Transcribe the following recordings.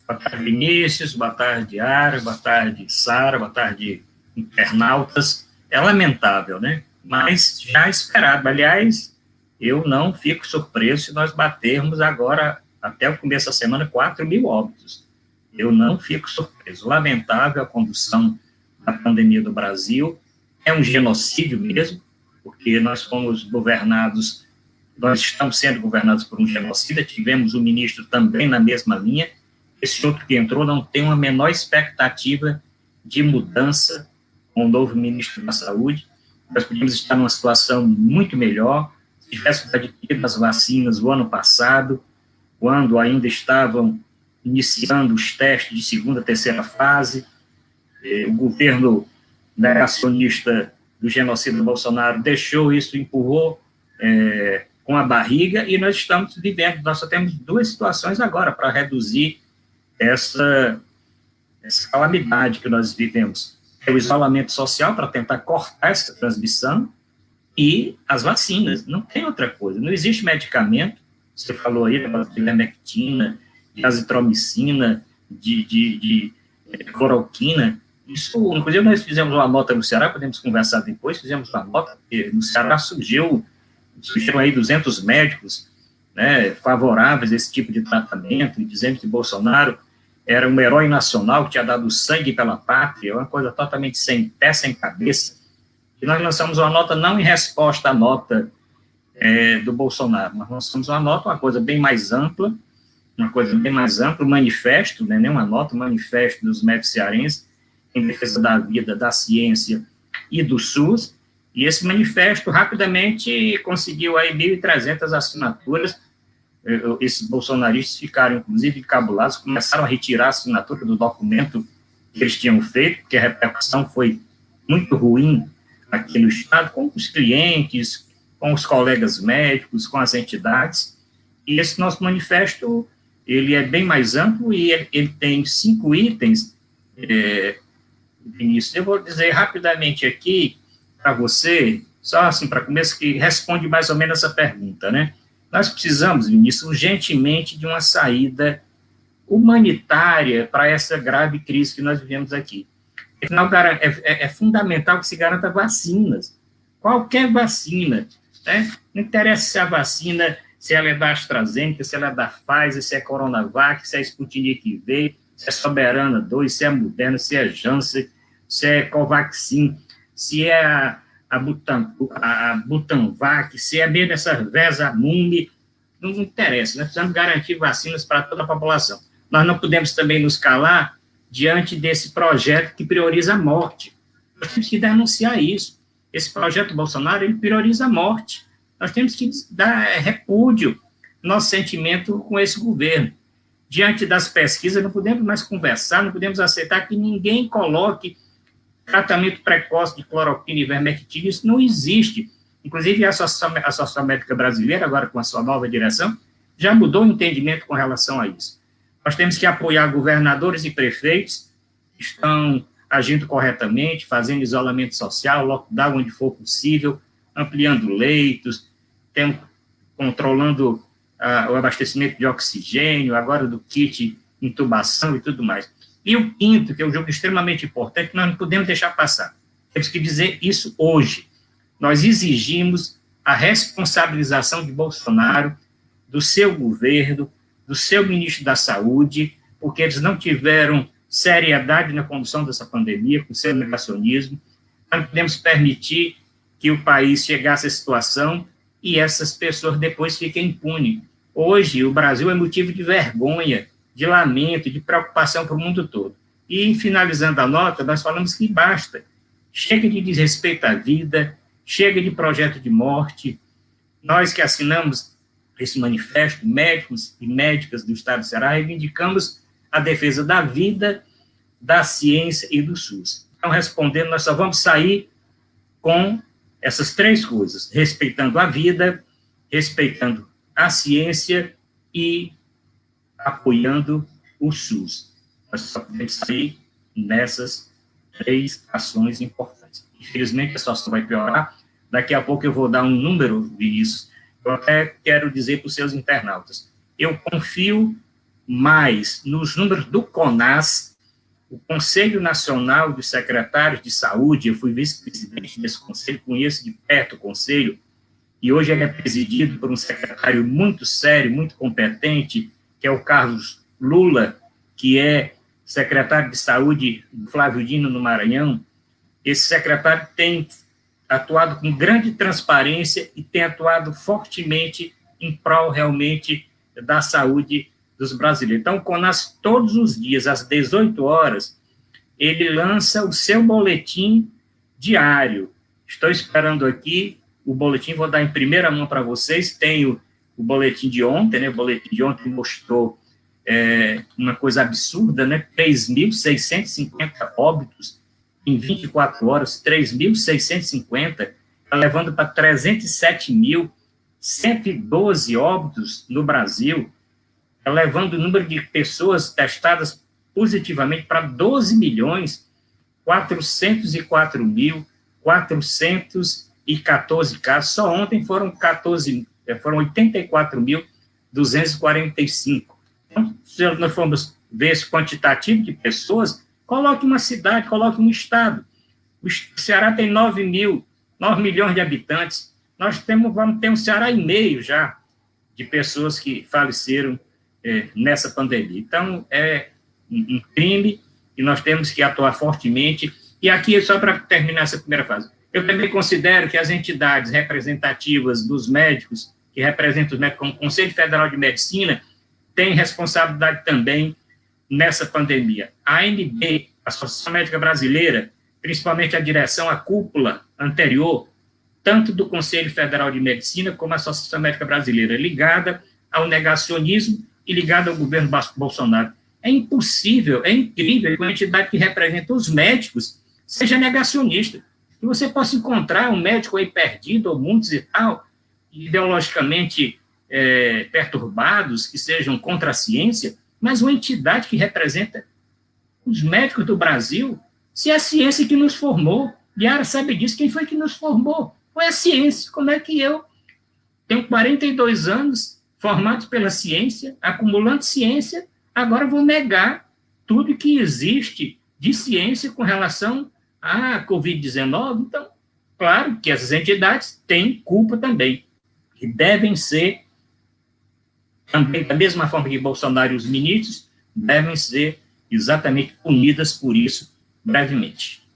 Boa tarde, Vinícius, boa tarde, Ara, boa tarde, Sara, boa tarde, internautas. É lamentável, né? Mas já esperado. Aliás, eu não fico surpreso se nós batermos agora, até o começo da semana, 4.000 óbitos. Eu não fico surpreso. Lamentável a condução da pandemia do Brasil. É um genocídio mesmo, porque nós fomos governados, nós estamos sendo governados por um genocida, tivemos o ministro também na mesma linha. Esse outro que entrou não tem uma menor expectativa de mudança com o novo ministro da Saúde. Nós podíamos estar numa situação muito melhor se tivéssemos adquirido as vacinas o ano passado, quando ainda estavam iniciando os testes de segunda, terceira fase. O governo negacionista do genocida Bolsonaro deixou isso, empurrou com a barriga, e nós estamos vivendo, nós só temos duas situações agora para reduzir essa calamidade que nós vivemos. É o isolamento social para tentar cortar essa transmissão e as vacinas, não tem outra coisa, não existe medicamento, você falou aí da ivermectina, de azitromicina, de cloroquina, isso, inclusive nós fizemos uma nota no Ceará, podemos conversar depois, fizemos uma nota, porque no Ceará surgiram aí 200 médicos, né, favoráveis a esse tipo de tratamento, e dizendo que Bolsonaro era um herói nacional que tinha dado sangue pela pátria, uma coisa totalmente sem pé, sem cabeça. E nós lançamos uma nota não em resposta à nota do Bolsonaro, mas lançamos uma nota, uma coisa bem mais ampla, um manifesto, né, nem uma nota, um manifesto dos médicos cearenses em defesa da vida, da ciência e do SUS, e esse manifesto rapidamente conseguiu aí 1.300 assinaturas. Esses bolsonaristas ficaram, inclusive, encabulados, começaram a retirar a assinatura do documento que eles tinham feito, porque a repercussão foi muito ruim aqui no Estado, com os clientes, com os colegas médicos, com as entidades. E esse nosso manifesto, ele é bem mais amplo e ele tem 5 itens. Vinícius, eu vou dizer rapidamente aqui para você, só assim para começo, que responde mais ou menos essa pergunta, né? Nós precisamos, Vinícius, urgentemente de uma saída humanitária para essa grave crise que nós vivemos aqui. Afinal, é fundamental que se garanta vacinas, qualquer vacina, né? Não interessa se a vacina, se ela é da AstraZeneca, se ela é da Pfizer, se é Coronavac, se é Sputnik V, se é Soberana 2, se é Moderna, se é Janssen, se é Covaxin, se é a Butanvac, se é mesmo essa Vesamune, não interessa, nós precisamos garantir vacinas para toda a população. Nós não podemos também nos calar diante desse projeto que prioriza a morte. Nós temos que denunciar isso. Esse projeto Bolsonaro, ele prioriza a morte. Nós temos que dar repúdio, nosso sentimento com esse governo. Diante das pesquisas, não podemos mais conversar, não podemos aceitar que ninguém coloque tratamento precoce de cloroquina e ivermectina, isso não existe. Inclusive, a Associação Médica Brasileira, agora com a sua nova direção, já mudou o entendimento com relação a isso. Nós temos que apoiar governadores e prefeitos que estão agindo corretamente, fazendo isolamento social, lockdown onde for possível, ampliando leitos, controlando o abastecimento de oxigênio, agora do kit intubação e tudo mais. E o quinto, que eu julgo extremamente importante, nós não podemos deixar passar. Temos que dizer isso hoje. Nós exigimos a responsabilização de Bolsonaro, do seu governo, do seu ministro da Saúde, porque eles não tiveram seriedade na condução dessa pandemia, com seu negacionismo. Nós não podemos permitir que o país chegasse à situação e essas pessoas depois fiquem impunes. Hoje, o Brasil é motivo de vergonha, de lamento, de preocupação para o mundo todo. E, finalizando a nota, nós falamos que basta. Chega de desrespeito à vida, chega de projeto de morte. Nós que assinamos esse manifesto, médicos e médicas do Estado do Ceará, reivindicamos a defesa da vida, da ciência e do SUS. Então, respondendo, nós só vamos sair com essas 3 coisas, respeitando a vida, respeitando a ciência e apoiando o SUS. Nós só podemos sair nessas 3 ações importantes. Infelizmente, a situação vai piorar. Daqui a pouco eu vou dar um número, Vinícius. Eu até quero dizer para os seus internautas, eu confio mas nos números do CONAS, o Conselho Nacional dos Secretários de Saúde, eu fui vice-presidente desse conselho, conheço de perto o conselho, e hoje ele é presidido por um secretário muito sério, muito competente, que é o Carlos Lula, que é secretário de Saúde do Flávio Dino, no Maranhão. Esse secretário tem atuado com grande transparência e tem atuado fortemente em prol, realmente, da saúde dos brasileiros. Então, o CONAS, todos os dias, às 18 horas, ele lança o seu boletim diário. Estou esperando aqui o boletim, vou dar em primeira mão para vocês. Tem o boletim de ontem, né? O boletim de ontem mostrou uma coisa absurda, né? 3.650 óbitos em 24 horas, 3.650, levando para 307.112 óbitos no Brasil, levando o número de pessoas testadas positivamente para 12.404.414 casos. Só ontem foram 84.245. Então, se nós formos ver esse quantitativo de pessoas, coloque uma cidade, coloque um estado. O Ceará tem 9 milhões de habitantes. Vamos ter um Ceará e meio já de pessoas que faleceram nessa pandemia. Então, é um crime e nós temos que atuar fortemente. E aqui, só para terminar essa primeira fase, eu também considero que as entidades representativas dos médicos, que representam os médicos, como o Conselho Federal de Medicina, têm responsabilidade também nessa pandemia. A ANB, a Associação Médica Brasileira, principalmente a direção, a cúpula anterior, tanto do Conselho Federal de Medicina como a Associação Médica Brasileira, ligada ao negacionismo e ligada ao governo Bolsonaro. É impossível, é incrível que uma entidade que representa os médicos seja negacionista. Que você possa encontrar um médico aí perdido, ou muitos e tal, ideologicamente perturbados, que sejam contra a ciência, mas uma entidade que representa os médicos do Brasil, se é a ciência que nos formou. Yara sabe disso, quem foi que nos formou? Foi a ciência. Como é que eu tenho 42 anos, formado pela ciência, acumulando ciência, agora vou negar tudo que existe de ciência com relação à Covid-19? Então, claro que essas entidades têm culpa também, e devem ser, também, da mesma forma que Bolsonaro e os ministros, devem ser exatamente punidas por isso, brevemente.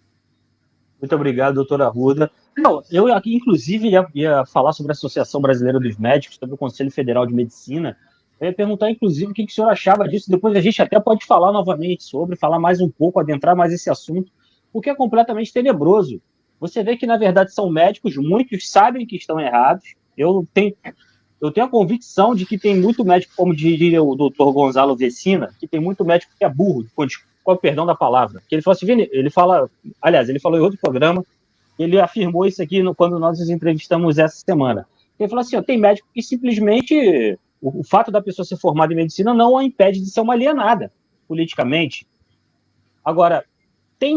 Muito obrigado, doutora Arruda. Não, eu aqui, inclusive, ia falar sobre a Associação Brasileira dos Médicos, sobre o Conselho Federal de Medicina. Eu ia perguntar, inclusive, o que o senhor achava disso. Depois a gente até pode falar novamente sobre, falar mais um pouco, adentrar mais esse assunto, porque é completamente tenebroso. Você vê que, na verdade, são médicos, muitos sabem que estão errados. Eu tenho a convicção de que tem muito médico, como diria o doutor Gonzalo Vecina, que tem muito médico que é burro, com o perdão da palavra. Que ele falou assim, ele falou em outro programa, ele afirmou isso aqui quando nós os entrevistamos essa semana. Ele falou assim, tem médico que simplesmente o fato da pessoa ser formada em medicina não a impede de ser uma alienada politicamente. Agora,